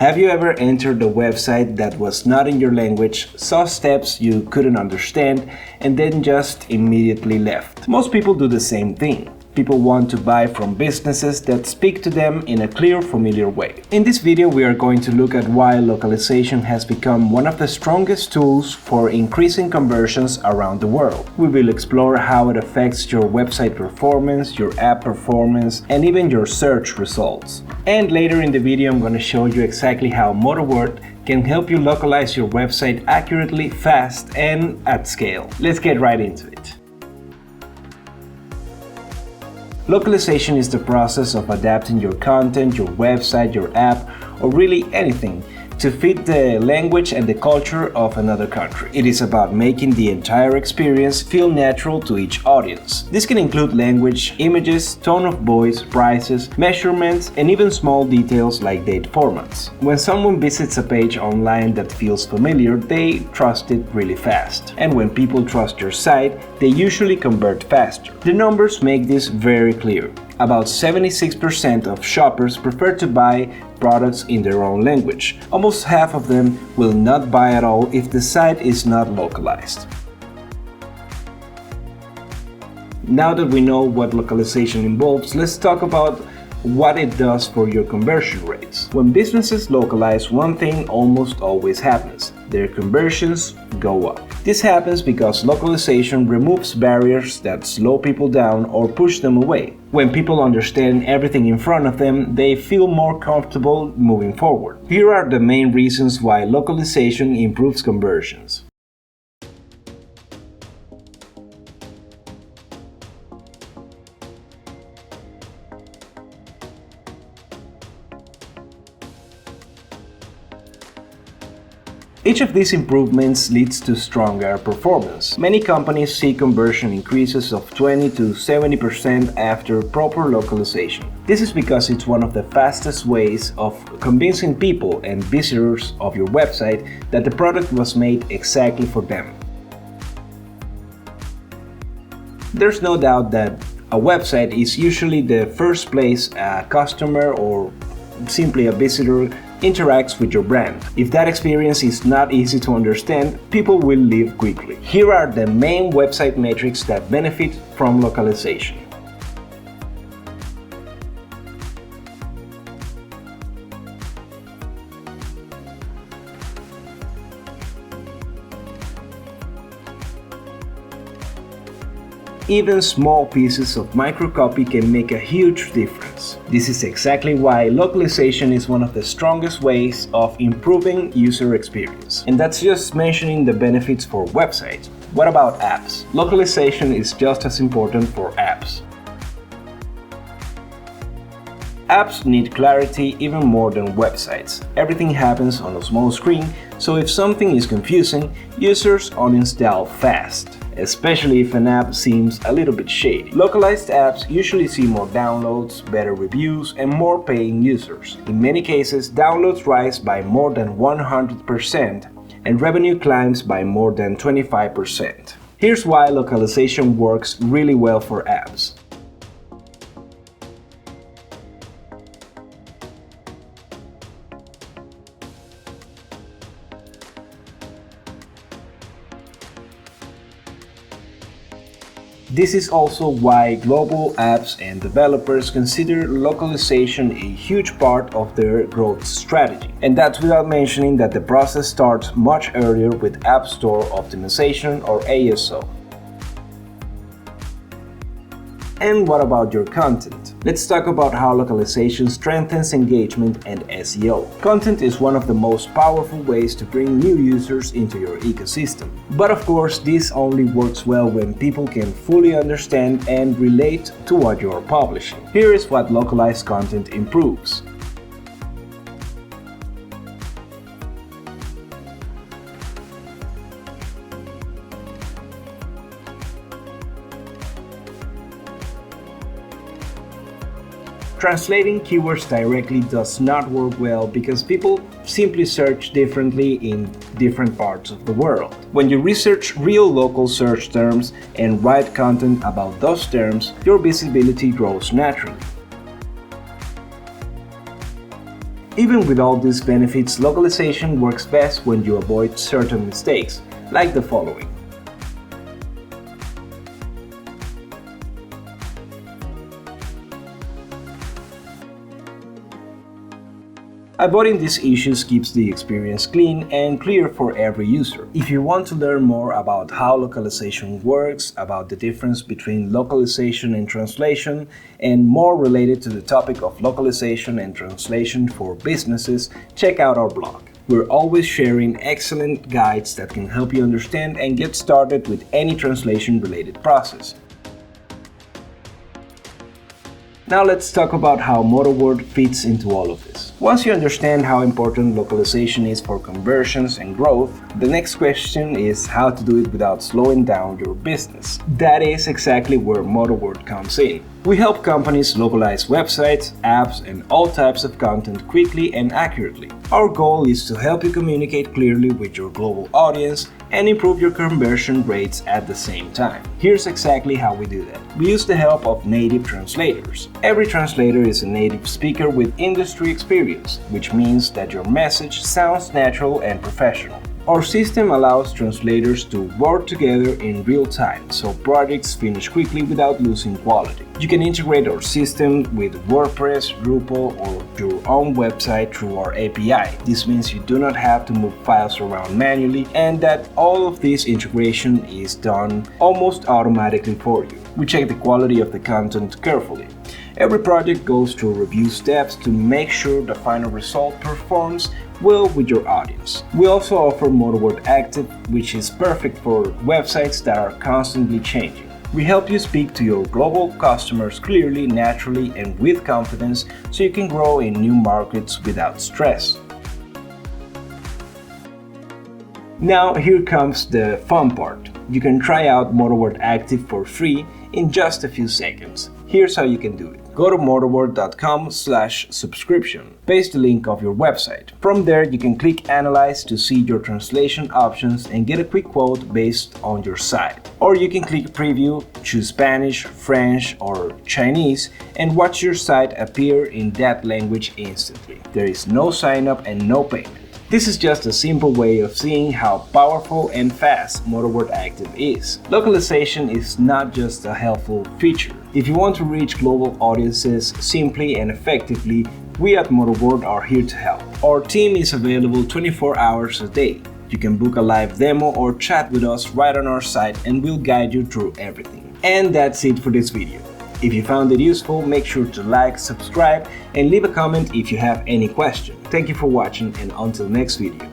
Have you ever entered a website that was not in your language, saw steps you couldn't understand, and then just immediately left? Most people do the same thing. People want to buy from businesses that speak to them in a clear, familiar way. In this video, we are going to look at why localization has become one of the strongest tools for increasing conversions around the world. We will explore how it affects your website performance, your app performance, and even your search results. And later in the video, I'm going to show you exactly how MotaWord can help you localize your website accurately, fast, and at scale. Let's get right into it. Localization is the process of adapting your content, your website, your app, or really anything to fit the language and the culture of another country. It is about making the entire experience feel natural to each audience. This can include language, images, tone of voice, prices, measurements, and even small details like date formats. When someone visits a page online that feels familiar, they trust it really fast. And when people trust your site, they usually convert faster. The numbers make this very clear. About 76% of shoppers prefer to buy products in their own language. Almost half of them will not buy at all if the site is not localized. Now that we know what localization involves, let's talk about what it does for your conversion rates. When businesses localize, one thing almost always happens: their conversions go up. This happens because localization removes barriers that slow people down or push them away. When people understand everything in front of them, they feel more comfortable moving forward. Here are the main reasons why localization improves conversions. Each of these improvements leads to stronger performance. Many companies see conversion increases of 20 to 70% after proper localization. This is because it's one of the fastest ways of convincing people and visitors of your website that the product was made exactly for them. There's no doubt that a website is usually the first place a customer or simply a visitor interacts with your brand. If that experience is not easy to understand, people will leave quickly. Here are the main website metrics that benefit from localization. Even small pieces of microcopy can make a huge difference. This is exactly why localization is one of the strongest ways of improving user experience. And that's just mentioning the benefits for websites. What about apps? Localization is just as important for apps. Apps need clarity even more than websites. Everything happens on a small screen, so if something is confusing, users uninstall fast, especially if an app seems a little bit shady. Localized apps usually see more downloads, better reviews, and more paying users. In many cases, downloads rise by more than 100%, and revenue climbs by more than 25%. Here's why localization works really well for apps. This is also why global apps and developers consider localization a huge part of their growth strategy. And that's without mentioning that the process starts much earlier with App Store optimization or ASO. And what about your content? Let's talk about how localization strengthens engagement and SEO. Content is one of the most powerful ways to bring new users into your ecosystem. But of course, this only works well when people can fully understand and relate to what you're publishing. Here is what localized content improves. Translating keywords directly does not work well because people simply search differently in different parts of the world. When you research real local search terms and write content about those terms, your visibility grows naturally. Even with all these benefits, localization works best when you avoid certain mistakes, like the following. Avoiding these issues keeps the experience clean and clear for every user. If you want to learn more about how localization works, about the difference between localization and translation, and more related to the topic of localization and translation for businesses, check out our blog. We're always sharing excellent guides that can help you understand and get started with any translation-related process. Now let's talk about how MotaWord fits into all of this. Once you understand how important localization is for conversions and growth, the next question is how to do it without slowing down your business. That is exactly where MotaWord comes in. We help companies localize websites, apps, and all types of content quickly and accurately. Our goal is to help you communicate clearly with your global audience and improve your conversion rates at the same time. Here's exactly how we do that. We use the help of native translators. Every translator is a native speaker with industry experience, which means that your message sounds natural and professional. Our system allows translators to work together in real time, so projects finish quickly without losing quality. You can integrate our system with WordPress, Drupal, or your own website through our API. This means you do not have to move files around manually, and that all of this integration is done almost automatically for you. We check the quality of the content carefully. Every project goes through review steps to make sure the final result performs well with your audience. We also offer MotaWord Active, which is perfect for websites that are constantly changing. We help you speak to your global customers clearly, naturally, and with confidence so you can grow in new markets without stress. Now here comes the fun part. You can try out MotaWord Active for free in just a few seconds. Here's how you can do it. Go to motaword.com/subscription. Paste the link of your website. From there, you can click Analyze to see your translation options and get a quick quote based on your site. Or you can click Preview, choose Spanish, French, or Chinese, and watch your site appear in that language instantly. There is no sign up and no payment. This is just a simple way of seeing how powerful and fast MotaWord Active is. Localization is not just a helpful feature. If you want to reach global audiences simply and effectively, we at MotaWord are here to help. Our team is available 24 hours a day. You can book a live demo or chat with us right on our site and we'll guide you through everything. And that's it for this video. If you found it useful, make sure to like, subscribe, and leave a comment if you have any question. Thank you for watching, and until next video.